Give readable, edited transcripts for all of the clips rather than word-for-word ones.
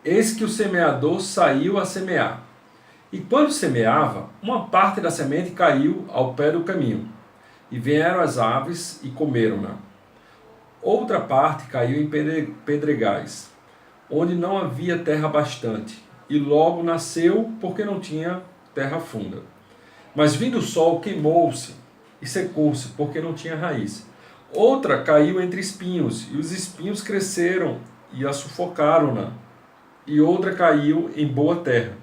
Eis que o semeador saiu a semear. E quando semeava, uma parte da semente caiu ao pé do caminho, e vieram as aves e comeram-na. Outra parte caiu em pedregais, onde não havia terra bastante, e logo nasceu porque não tinha terra funda. Mas vindo o sol, queimou-se e secou-se, porque não tinha raiz. Outra caiu entre espinhos, e os espinhos cresceram e a sufocaram-na. E outra caiu em boa terra,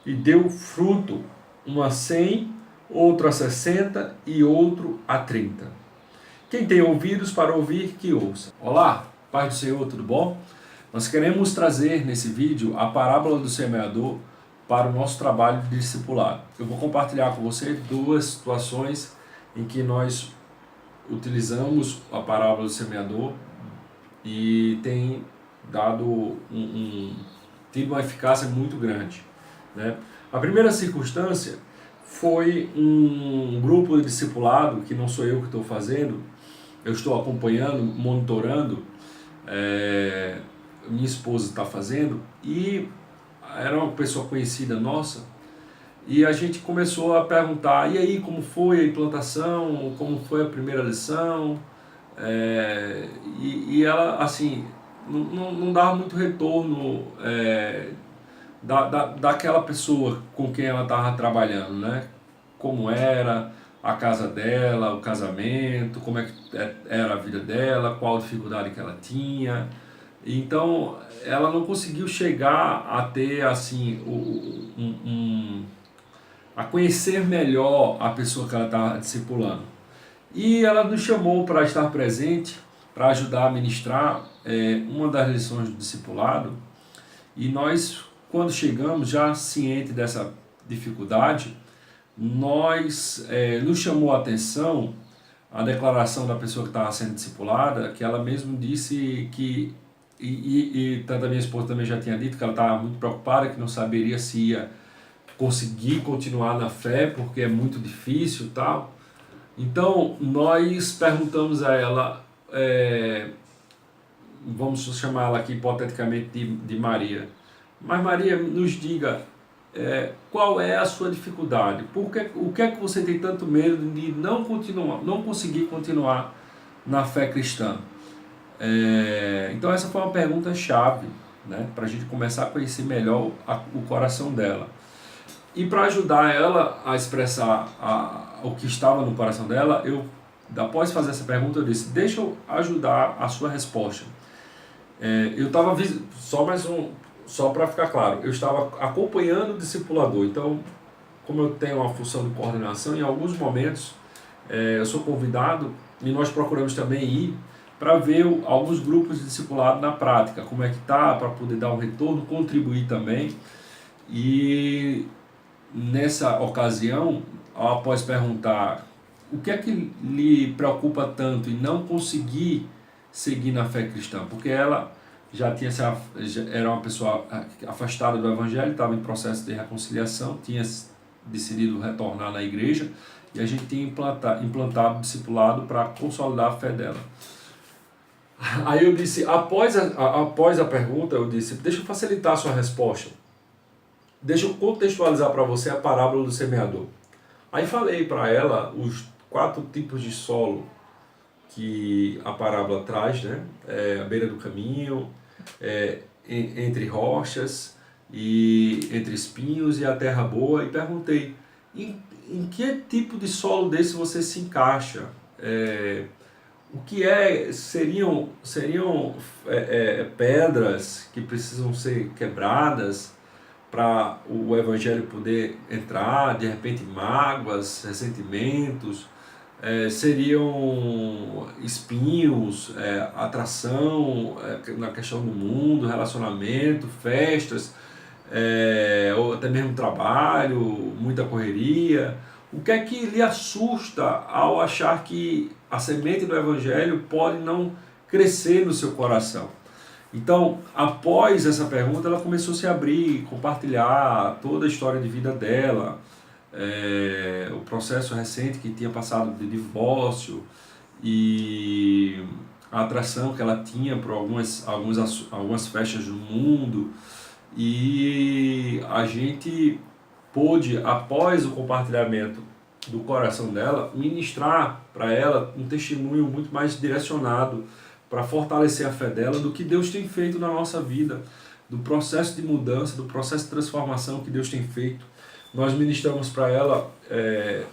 e deu fruto, uma a 100, outro a 60 e outro a 30. Quem tem ouvidos para ouvir, que ouça. Olá, Pai do Senhor, tudo bom? Nós queremos trazer nesse vídeo a parábola do semeador para o nosso trabalho de discipulado. Eu vou compartilhar com você duas situações em que nós utilizamos a parábola do semeador e tem dado tido uma eficácia muito grande, né? A primeira circunstância foi um grupo de discipulado, que não sou eu que estou fazendo, eu estou acompanhando, monitorando, minha esposa está fazendo, e era uma pessoa conhecida nossa, e a gente começou a perguntar, e aí, como foi a implantação, como foi a primeira lição, e ela, assim, não dava muito retorno daquela pessoa com quem ela estava trabalhando, né? Como era a casa dela, o casamento, como é que era a vida dela, qual a dificuldade que ela tinha. Então, ela não conseguiu chegar a ter, assim, a conhecer melhor a pessoa que ela estava discipulando. E ela nos chamou para estar presente, para ajudar a ministrar uma das lições do discipulado. E nós, quando chegamos, já ciente dessa dificuldade, nos chamou a atenção a declaração da pessoa que estava sendo discipulada, que ela mesmo disse que, e tanto a minha esposa também já tinha dito, que ela estava muito preocupada, que não saberia se ia conseguir continuar na fé, porque é muito difícil e tal. Então, nós perguntamos a ela, vamos chamar ela aqui hipoteticamente de Maria. Mas Maria, nos diga, qual é a sua dificuldade? O que é que você tem tanto medo de não conseguir continuar na fé cristã? Então essa foi uma pergunta chave, né, para a gente começar a conhecer melhor o coração dela. E para ajudar ela a expressar o que estava no coração dela, após fazer essa pergunta, eu disse, deixa eu ajudar a sua resposta. Eu estava, só para ficar claro, eu estava acompanhando o discipulador. Então, como eu tenho uma função de coordenação, em alguns momentos eu sou convidado, e nós procuramos também ir para ver alguns grupos de discipulado na prática, como é que está, para poder dar um retorno, contribuir também. E nessa ocasião, após perguntar o que é que lhe preocupa tanto em não conseguir seguir na fé cristã, porque ela já era uma pessoa afastada do evangelho, estava em processo de reconciliação, tinha decidido retornar na igreja, e a gente tinha implantado o discipulado para consolidar a fé dela. Aí eu disse, após a pergunta, eu disse, deixa eu facilitar a sua resposta. Deixa eu contextualizar para você a parábola do semeador. Aí falei para ela os 4 tipos de solo que a parábola traz, né? À beira do caminho, entre rochas, e entre espinhos e a terra boa. E perguntei, em que tipo de solo desse você se encaixa? O que seriam pedras que precisam ser quebradas para o evangelho poder entrar, de repente mágoas, ressentimentos, seriam espinhos, atração na questão do mundo, relacionamento, festas, ou até mesmo trabalho, muita correria. O que é que lhe assusta ao achar que a semente do evangelho pode não crescer no seu coração? Então, após essa pergunta, ela começou a se abrir, compartilhar toda a história de vida dela, o processo recente que tinha passado de divórcio e a atração que ela tinha por algumas festas do mundo. e a gente pôde, após o compartilhamento do coração dela, ministrar para ela um testemunho muito mais direcionado para fortalecer a fé dela do que Deus tem feito na nossa vida, do processo de mudança, do processo de transformação que Deus tem feito. Nós ministramos para ela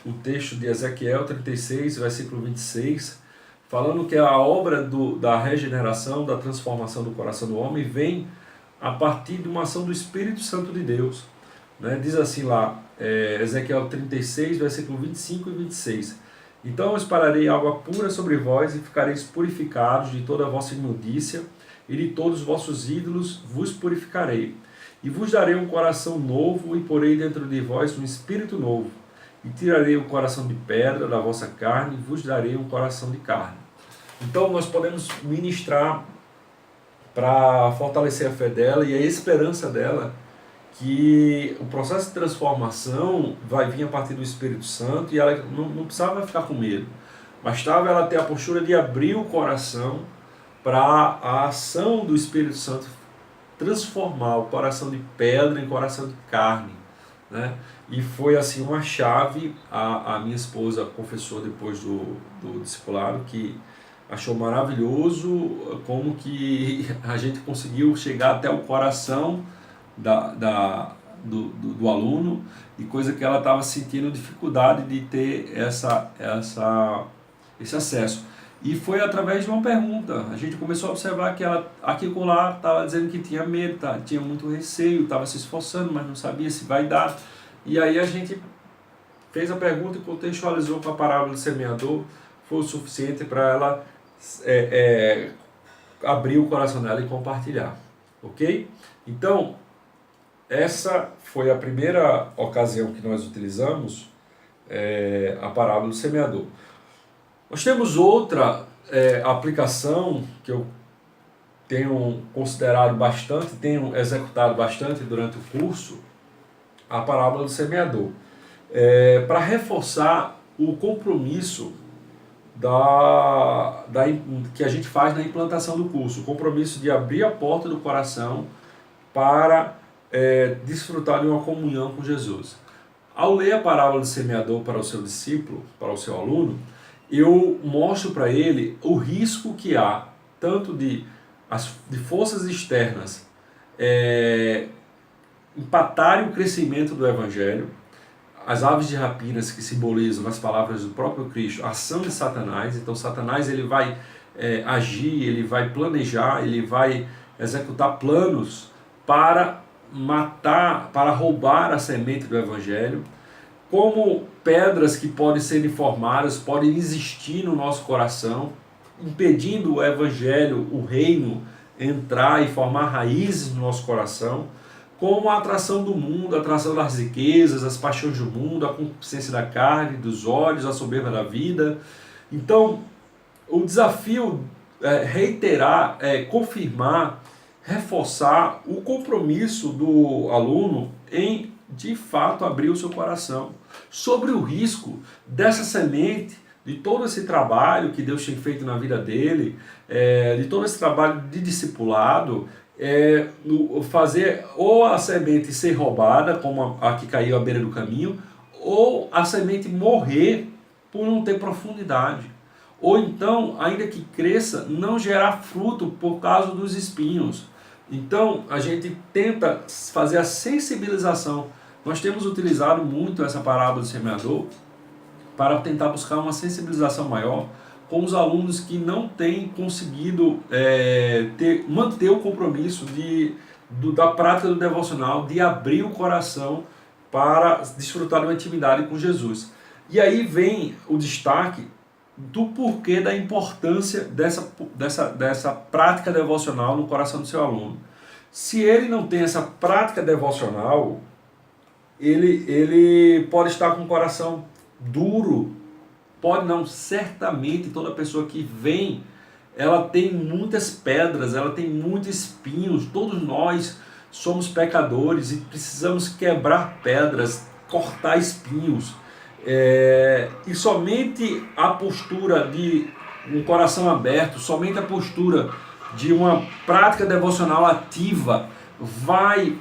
o texto de Ezequiel 36, versículo 26, falando que a obra da regeneração, da transformação do coração do homem vem a partir de uma ação do Espírito Santo de Deus. Né? Diz assim lá, Ezequiel 36, versículo 25 e 26. Então eu espalharei água pura sobre vós e ficareis purificados de toda a vossa imundícia e de todos os vossos ídolos vos purificarei. E vos darei um coração novo e porei dentro de vós um espírito novo. E tirarei o coração de pedra da vossa carne e vos darei um coração de carne. Então nós podemos ministrar para fortalecer a fé dela e a esperança dela que o processo de transformação vai vir a partir do Espírito Santo e ela não precisava ficar com medo. Bastava ela ter a postura de abrir o coração para a ação do Espírito Santo transformar o coração de pedra em coração de carne, né? E foi assim uma chave. A minha esposa confessou depois do discipulado que achou maravilhoso como que a gente conseguiu chegar até o coração do aluno, e coisa que ela estava sentindo dificuldade de ter esse acesso. E foi através de uma pergunta. A gente começou a observar que ela, aqui e lá, estava dizendo que tinha medo, tinha muito receio, estava se esforçando, mas não sabia se vai dar. E aí a gente fez a pergunta e contextualizou com a parábola do semeador. Foi o suficiente para ela abrir o coração dela e compartilhar. Ok? Então, essa foi a primeira ocasião que nós utilizamos a parábola do semeador. Nós temos outra aplicação que eu tenho considerado bastante, tenho executado bastante durante o curso, a parábola do semeador, para reforçar o compromisso que a gente faz na implantação do curso, o compromisso de abrir a porta do coração para desfrutar de uma comunhão com Jesus. Ao ler a parábola do semeador para o seu discípulo, para o seu aluno, eu mostro para ele o risco que há, tanto de forças externas empatarem o crescimento do Evangelho, as aves de rapinas que simbolizam, nas palavras do próprio Cristo, a ação de Satanás. Então Satanás ele vai agir, ele vai planejar, ele vai executar planos para matar, para roubar a semente do Evangelho, como pedras que podem ser formadas, podem existir no nosso coração, impedindo o Evangelho, o reino, entrar e formar raízes no nosso coração, como a atração do mundo, a atração das riquezas, as paixões do mundo, a concupiscência da carne, dos olhos, a soberba da vida. Então, o desafio é reiterar, confirmar, reforçar o compromisso do aluno em, de fato, abrir o seu coração sobre o risco dessa semente, de todo esse trabalho que Deus tem feito na vida dele, de todo esse trabalho de discipulado, fazer ou a semente ser roubada, como a que caiu à beira do caminho, ou a semente morrer por não ter profundidade. Ou então, ainda que cresça, não gerar fruto por causa dos espinhos. Então, a gente tenta fazer a sensibilização. Nós temos utilizado muito essa parábola do semeador para tentar buscar uma sensibilização maior com os alunos que não têm conseguido manter o compromisso da prática do devocional, de abrir o coração para desfrutar de uma intimidade com Jesus. E aí vem o destaque do porquê da importância dessa prática devocional no coração do seu aluno. Se ele não tem essa prática devocional, ele pode estar com o coração duro, pode não, certamente toda pessoa que vem, ela tem muitas pedras, ela tem muitos espinhos, todos nós somos pecadores e precisamos quebrar pedras, cortar espinhos. E somente a postura de um coração aberto, somente a postura de uma prática devocional ativa vai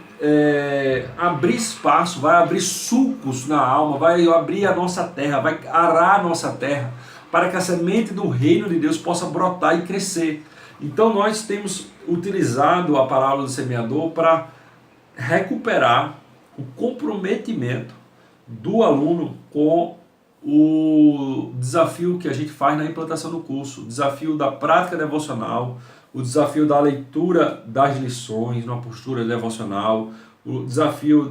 abrir espaço, vai abrir sulcos na alma, vai abrir a nossa terra, vai arar a nossa terra, para que a semente do reino de Deus possa brotar e crescer. Então nós temos utilizado a parábola do semeador para recuperar o comprometimento do aluno com o desafio que a gente faz na implantação do curso, o desafio da prática devocional, o desafio da leitura das lições, numa postura devocional, o desafio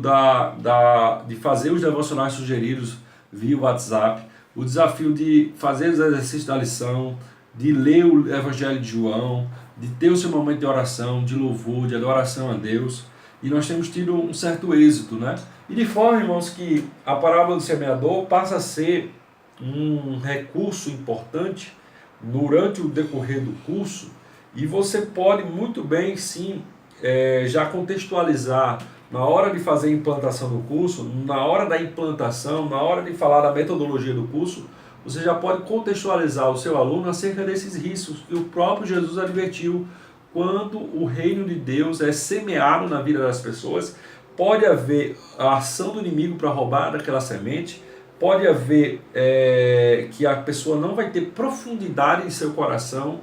de fazer os devocionais sugeridos via WhatsApp, o desafio de fazer os exercícios da lição, de ler o Evangelho de João, de ter o seu momento de oração, de louvor, de adoração a Deus. E nós temos tido um certo êxito, né? E de forma, irmãos, que a parábola do semeador passa a ser um recurso importante durante o decorrer do curso, e você pode muito bem, sim, já contextualizar na hora de fazer a implantação do curso, na hora da implantação, na hora de falar da metodologia do curso, você já pode contextualizar o seu aluno acerca desses riscos que o próprio Jesus advertiu. Quando o reino de Deus é semeado na vida das pessoas, pode haver a ação do inimigo para roubar daquela semente, pode haver que a pessoa não vai ter profundidade em seu coração,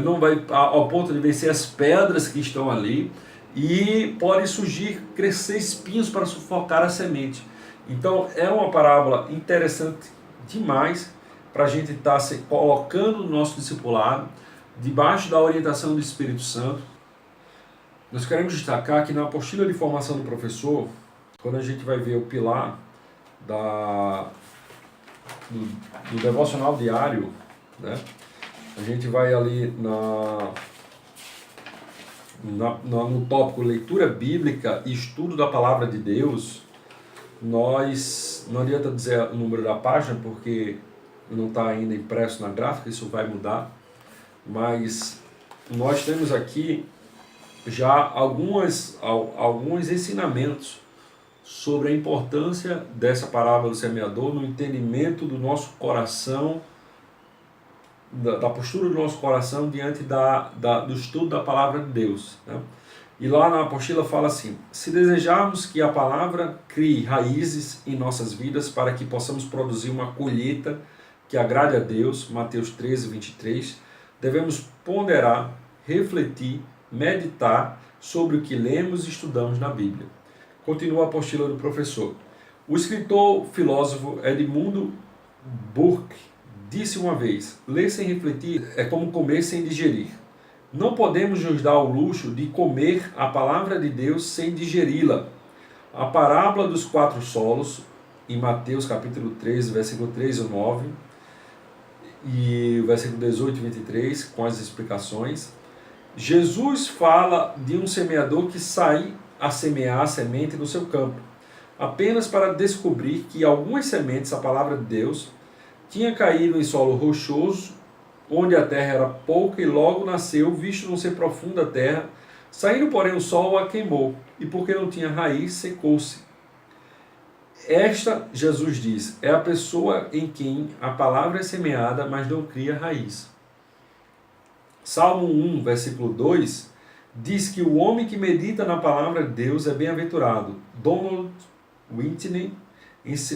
não vai ao ponto de vencer as pedras que estão ali, e pode surgir, crescer espinhos para sufocar a semente. Então é uma parábola interessante demais para a gente estar se colocando no nosso discipulado, debaixo da orientação do Espírito Santo. Nós queremos destacar que na apostila de formação do professor, quando a gente vai ver o pilar do devocional diário, né, a gente vai ali no tópico leitura bíblica e estudo da palavra de Deus. Nós, não adianta dizer o número da página, porque não está ainda impresso na gráfica, isso vai mudar, mas nós temos aqui já alguns ensinamentos sobre a importância dessa parábola do semeador no entendimento do nosso coração, da postura do nosso coração diante do estudo da palavra de Deus, né? E lá na apostila fala assim: se desejarmos que a palavra crie raízes em nossas vidas para que possamos produzir uma colheita que agrade a Deus, Mateus 13, 23, devemos ponderar, refletir, meditar sobre o que lemos e estudamos na Bíblia. Continua a apostila do professor. O escritor filósofo Edmundo Burke disse uma vez: ler sem refletir é como comer sem digerir. Não podemos nos dar o luxo de comer a palavra de Deus sem digeri-la. A parábola dos 4 solos, em Mateus capítulo 13, versículo 3 e 9, e o versículo 18 e 23, com as explicações. Jesus fala de um semeador que sai a semear a semente no seu campo, apenas para descobrir que algumas sementes, a palavra de Deus, tinha caído em solo rochoso, onde a terra era pouca, e logo nasceu, visto não ser profunda a terra. Saindo, porém, o sol a queimou, e porque não tinha raiz, secou-se. Esta, Jesus diz, é a pessoa em quem a palavra é semeada, mas não cria raiz. Salmo 1, versículo 2, diz que o homem que medita na palavra de Deus é bem-aventurado. Donald Whitney,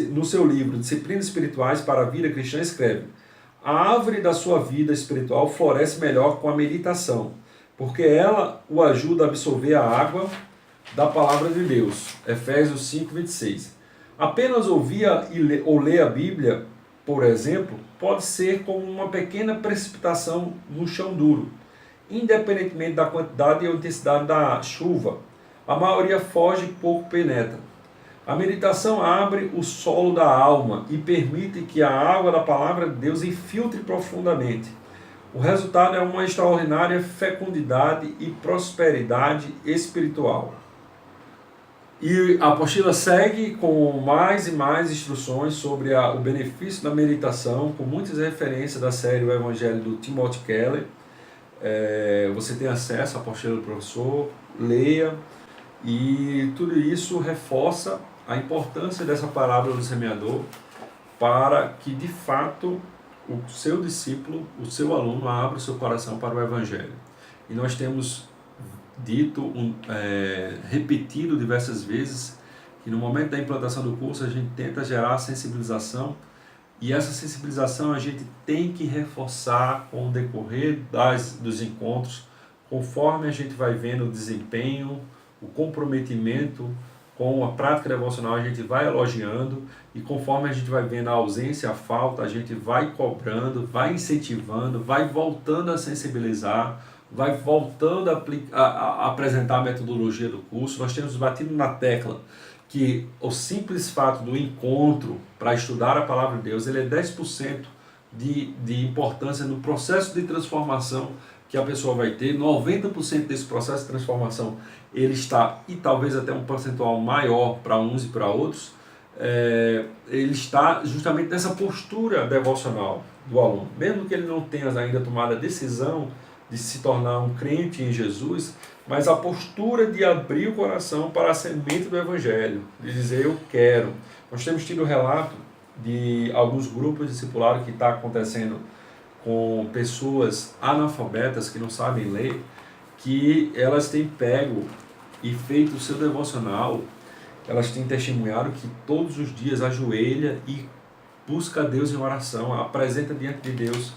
no seu livro Disciplinas Espirituais para a Vida Cristã, escreve: a árvore da sua vida espiritual floresce melhor com a meditação, porque ela o ajuda a absorver a água da palavra de Deus. Efésios 5, 26. Apenas ouvir ou ler a Bíblia, por exemplo, pode ser como uma pequena precipitação no chão duro. Independentemente da quantidade e intensidade da chuva, a maioria foge e pouco penetra. A meditação abre o solo da alma e permite que a água da palavra de Deus infiltre profundamente. O resultado é uma extraordinária fecundidade e prosperidade espiritual. E a apostila segue com mais e mais instruções sobre o benefício da meditação, com muitas referências da série O Evangelho do Timothy Keller. Você tem acesso à apostila do professor, leia, e tudo isso reforça a importância dessa parábola do semeador para que, de fato, o seu discípulo, o seu aluno, abra o seu coração para o Evangelho. E nós temos dito, repetido diversas vezes, que no momento da implantação do curso a gente tenta gerar sensibilização, e essa sensibilização a gente tem que reforçar com o decorrer dos encontros, conforme a gente vai vendo o desempenho, o comprometimento com a prática devocional, a gente vai elogiando, e conforme a gente vai vendo a ausência, a falta, a gente vai cobrando, vai incentivando, vai voltando a sensibilizar, vai voltando a apresentar a metodologia do curso. Nós temos batido na tecla que o simples fato do encontro para estudar a palavra de Deus, ele é 10% de importância no processo de transformação que a pessoa vai ter. 90% desse processo de transformação, ele está, e talvez até um percentual maior para uns e para outros, ele está justamente nessa postura devocional do aluno. Mesmo que ele não tenha ainda tomado a decisão de se tornar um crente em Jesus, mas a postura de abrir o coração para a semente do Evangelho, de dizer eu quero. Nós temos tido relato de alguns grupos discipulares que está acontecendo com pessoas analfabetas que não sabem ler, que elas têm pego e feito o seu devocional, elas têm testemunhado que todos os dias ajoelha e busca a Deus em oração, apresenta diante de Deus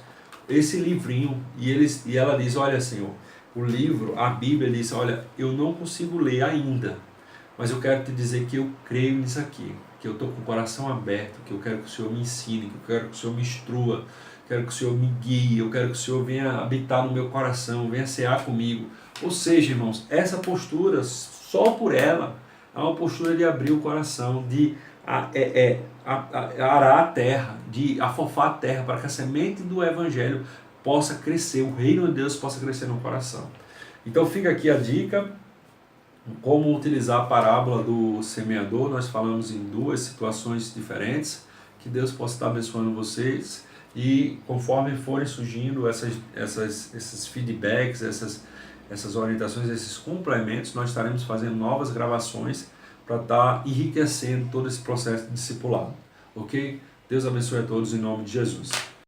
esse livrinho, e ela diz, olha Senhor, o livro, a Bíblia diz, olha, eu não consigo ler ainda, mas eu quero te dizer que eu creio nisso aqui, que eu estou com o coração aberto, que eu quero que o Senhor me ensine, que eu quero que o Senhor me instrua, quero que o Senhor me guie, eu quero que o Senhor venha habitar no meu coração, venha cear comigo. Ou seja, irmãos, essa postura, só por ela, é uma postura de abrir o coração, de arar a terra, de afofar a terra, para que a semente do Evangelho possa crescer, o reino de Deus possa crescer no coração. Então fica aqui a dica, como utilizar a parábola do semeador. Nós falamos em duas situações diferentes, que Deus possa estar abençoando vocês, e conforme forem surgindo esses feedbacks, essas orientações, esses complementos, nós estaremos fazendo novas gravações para estar enriquecendo todo esse processo de discipulado. Ok? Deus abençoe a todos em nome de Jesus.